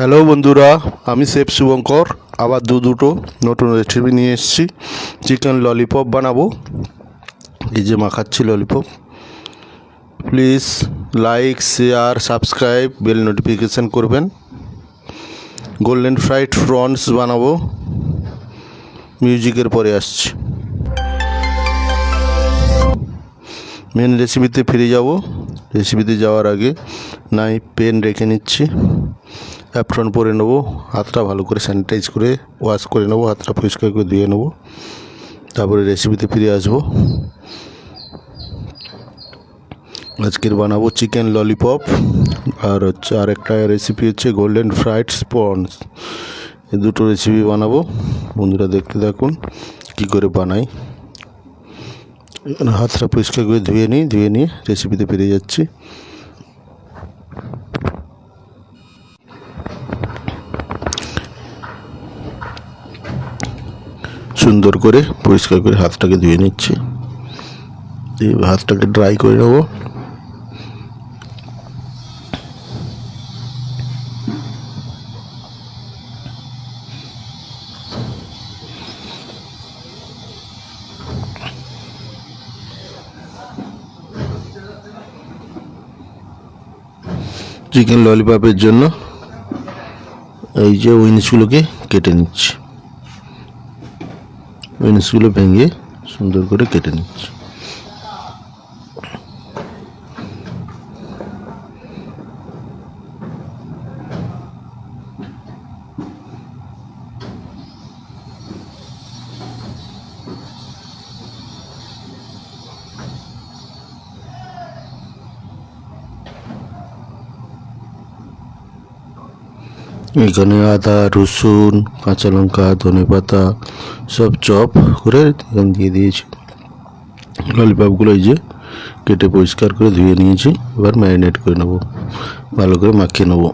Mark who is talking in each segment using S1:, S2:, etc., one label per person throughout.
S1: Hello বন্ধুরা, আমি chef Shubhankar আবার দুটো নতুন রেসিপি নিয়ে এসেছি। চিকেন ললিপপ বানাবো। এই যে মাখাচ্ছি lollipop. Please like, share, subscribe, bell notification করবেন। গোল্ডেন ফ্রাইড প্রনস বানাবো। মিউজিকের পরে আসছি। মেন রেসিপিতে ফিরে যাব। রেসিপিতে যাওয়ার আগে নাইফ পেন রেখে নিচ্ছি। অ্যাপ্রন পরে নেবো। হাতটা ভালো করে স্যানিটাইজ করে ওয়াশ করে নেবো। হাতটা পরিষ্কার করে ধুয়ে নেবো। তারপরে রেসিপিতে ফিরে আসবো। আজকের বানাবো চিকেন ললিপপ, আর হচ্ছে আরেকটা রেসিপি হচ্ছে গোল্ডেন ফ্রাইড প্রনস। এই দুটো রেসিপি বানাবো। বন্ধুরা দেখতে থাকুন কী করে বানাই। হাতটা পরিষ্কার করে ধুয়ে নিয়ে রেসিপিতে ফিরে যাচ্ছি। সুন্দর করে পরিষ্কার করে হাতটাকে ধুয়ে নিচ্ছি। দিয়ে হাতটাকে ড্রাই করে নেবো। চিকেন ললিপপের জন্য এই যে উইংসগুলোকে কেটে নিচ্ছি। উইংসগুলো ভেঙে সুন্দর করে কেটে নিচ্ছি। এখানে আদা, রসুন, কাঁচা লঙ্কা, ধনেপাতা সব চপ করে দিয়ে দিয়েছি। ললিপপগুলো এই যে কেটে পরিষ্কার করে ধুয়ে নিয়েছি। এবার ম্যারিনেট করে নেবো, ভালো করে মাখিয়ে নেবো।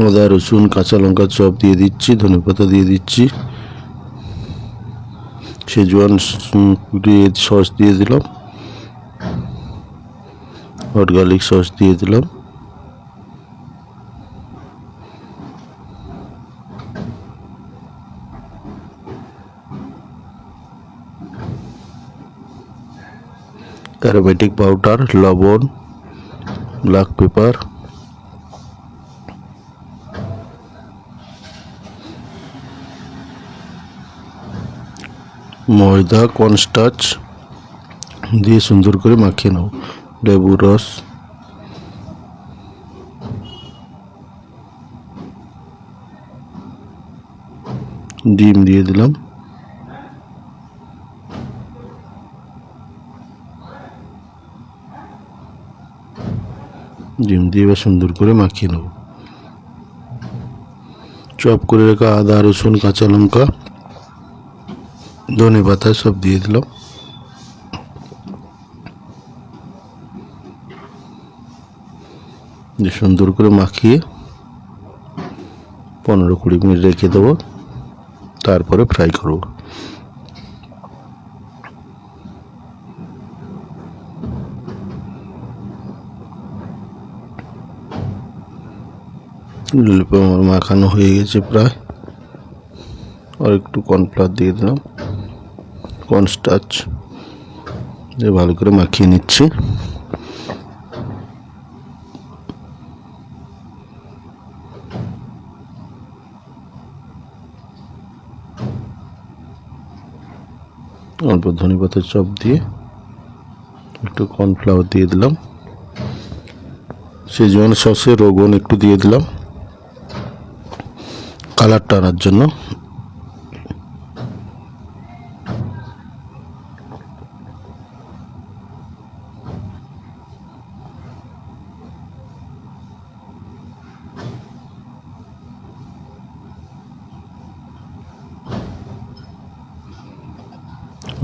S1: আদা, রসুন, কাঁচা লঙ্কা চপ দিয়ে দিচ্ছি, ধনেপাতা দিয়ে দিচ্ছি, শেজওয়ান সস দিয়ে দিলাম, হট গার্লিক সস দিয়ে দিলাম, অ্যারোমেটিক পাউডার, লবণ, ব্ল্যাক পেপার, ময়দা, কর্নস্টার্চ দিয়ে সুন্দর করে মাখিয়ে নাও। লেবুর রস, ডিম দিয়ে দিলাম। ডিম দিয়ে এবার সুন্দর করে মাখিয়ে নেব। চপ করে রাখা আদা, রসুন, কাঁচা লঙ্কা, ধনেপাতা সব দিয়ে দিলাম। সুন্দর করে মাখিয়ে 15-20 মিনিট রেখে দেবো। তারপরে ফ্রাই করব। ললিপপ আমার মাখানো হয়ে গেছে প্রায়। আর একটু কর্নফ্লাওয়ার দিয়ে দিলাম, কর্নস্টার্চ দিয়ে ভালো করে মাখিয়ে নিচ্ছি। অল্প ধনেপাতার চপ দিয়ে একটু কর্নফ্লাওয়ার দিয়ে দিলাম। শেজওয়ান সসের রোগন একটু দিয়ে দিলাম কালারটা আনার জন্য।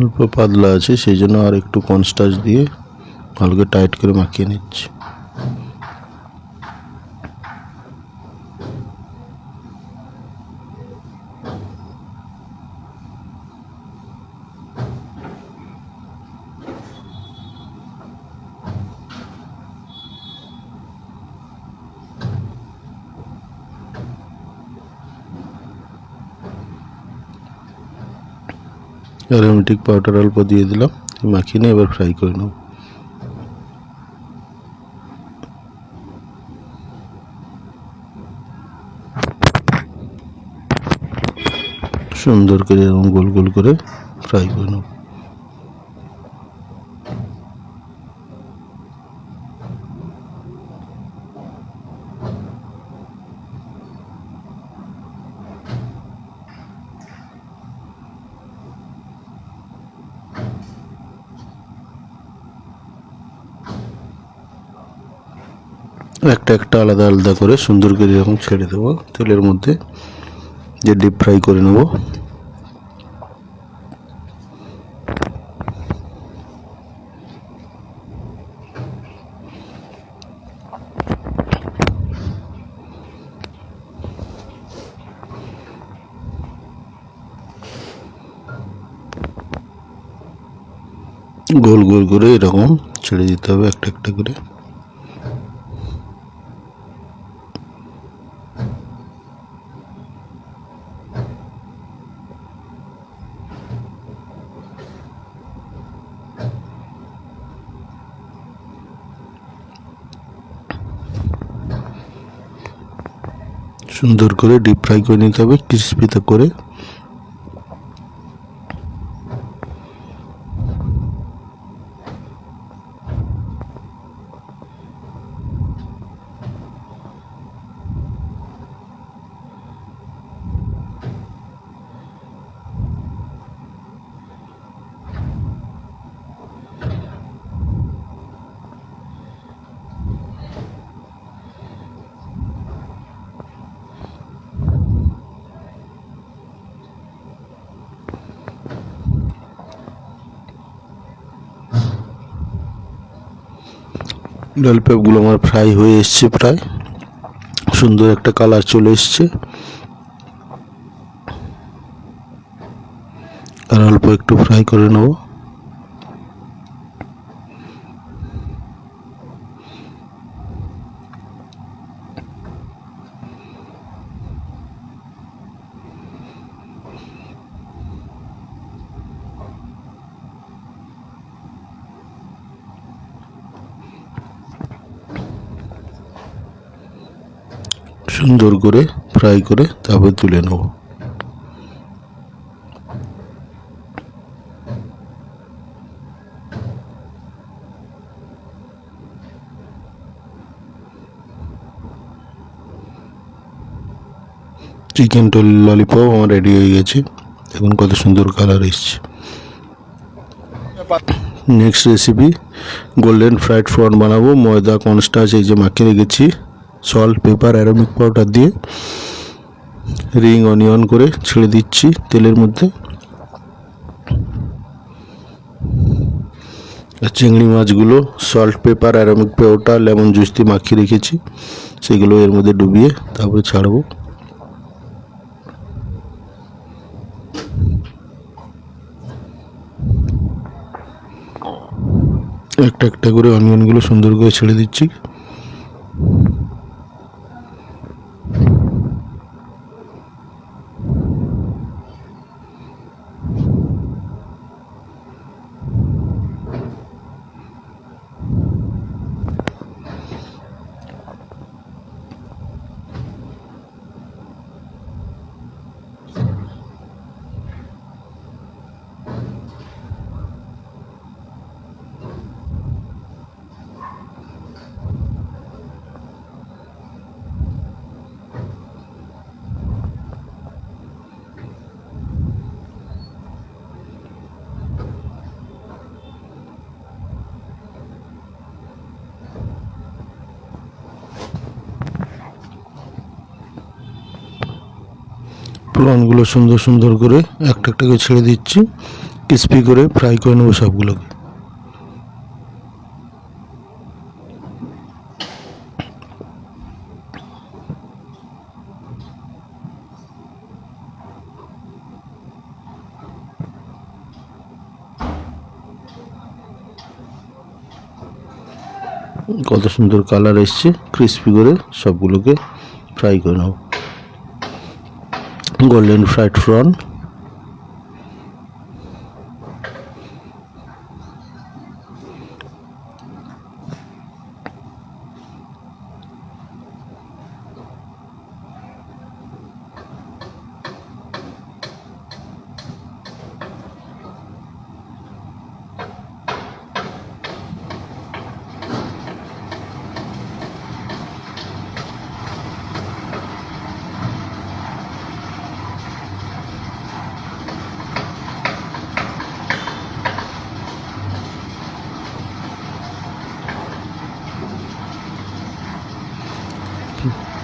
S1: অল্প পাতলা আছে, সেই জন্য আর একটু কর্নস্টার্চ দিয়ে ভালো করে টাইট করে মাখিয়ে নিচ্ছি। অ্যারোমেটিক পাউডার অল্প দিয়ে দিলাম, মাখিয়ে নিয়ে এবার ফ্রাই করে নেব। সুন্দর করে এরকম গোল গোল করে ফ্রাই করে নেব। একটা একটা আলাদা আলাদা করে সুন্দর করে এরকম ছেড়ে দেবো তেলের মধ্যে, যে ডিপ ফ্রাই করে নেব। গোল গোল করে এরকম ছেড়ে দিতে হবে একটা একটা করে। সুন্দর করে ডিপ ফ্রাই করে নিতে হবে ক্রিস্পিতে করে। ললিপপগুলো আমার ফ্রাই হয়ে এসছে, প্রায় সুন্দর একটা কালার চলে এসছে। আর অল্প একটু ফ্রাই করে নেব। সুন্দর করে ফ্রাই করে তারপর তুলে নেব। চিকেন ললিপপ আমার রেডি হয়ে গেছে, এখন কত সুন্দর কালার এসছে। Next recipe golden fried prawn বানাবো। ময়দা, কর্নস্টার্চ এই যে মাখিয়ে রেখেছি, সল্ট, পেপার, অ্যারোমেটিক পাউডার দিয়ে রিং অনিয়ন করে ছেড়ে দিচ্ছি তেলের মধ্যে। চিংড়ি মাছগুলো salt, paper, aromatic powder, lemon juice দিয়ে মাখিয়ে রেখেছি, সেগুলো এর মধ্যে ডুবিয়ে তারপরে ছাড়বো। একটা একটা করে অনিয়নগুলো সুন্দর করে ছেড়ে দিচ্ছি। প্রনগুলো সুন্দর সুন্দর করে একটা একটা করে ছেড়ে দিচ্ছি, ক্রিস্পি করে ফ্রাই করে নেবো সবগুলোকে। কত সুন্দর কালার এসছে, ক্রিস্পি করে সবগুলোকে ফ্রাই করে নেব। Golden fried prawn.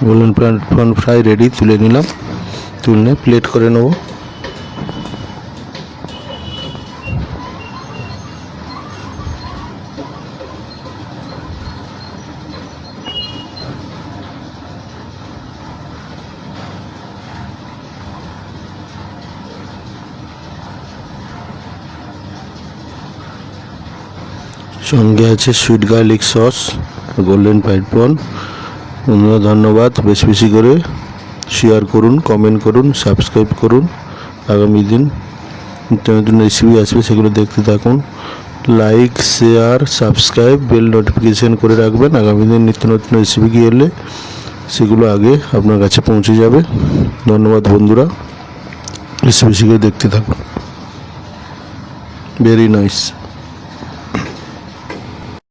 S1: Golden prawn fry ready, তুলে নিলাম। তুলে প্লেট করে নেব। সঙ্গে আছে sweet garlic sauce, golden fried prawn. বন্ধুরা ধন্যবাদ। বেশি বেশি করে শেয়ার করুন, কমেন্ট করুন, সাবস্ক্রাইব করুন। আগামী দিন নিত্য নতুন রেসিপি আসবে, সেগুলো দেখতে থাকুন। Like, share, subscribe, bell notification করে রাখবেন। আগামী দিন নিত্য নতুন রেসিপি এলে সেগুলো আগে আপনার কাছে পৌঁছে যাবে। ধন্যবাদ বন্ধুরা, বেশি বেশি করে দেখতে থাকুন। Very nice.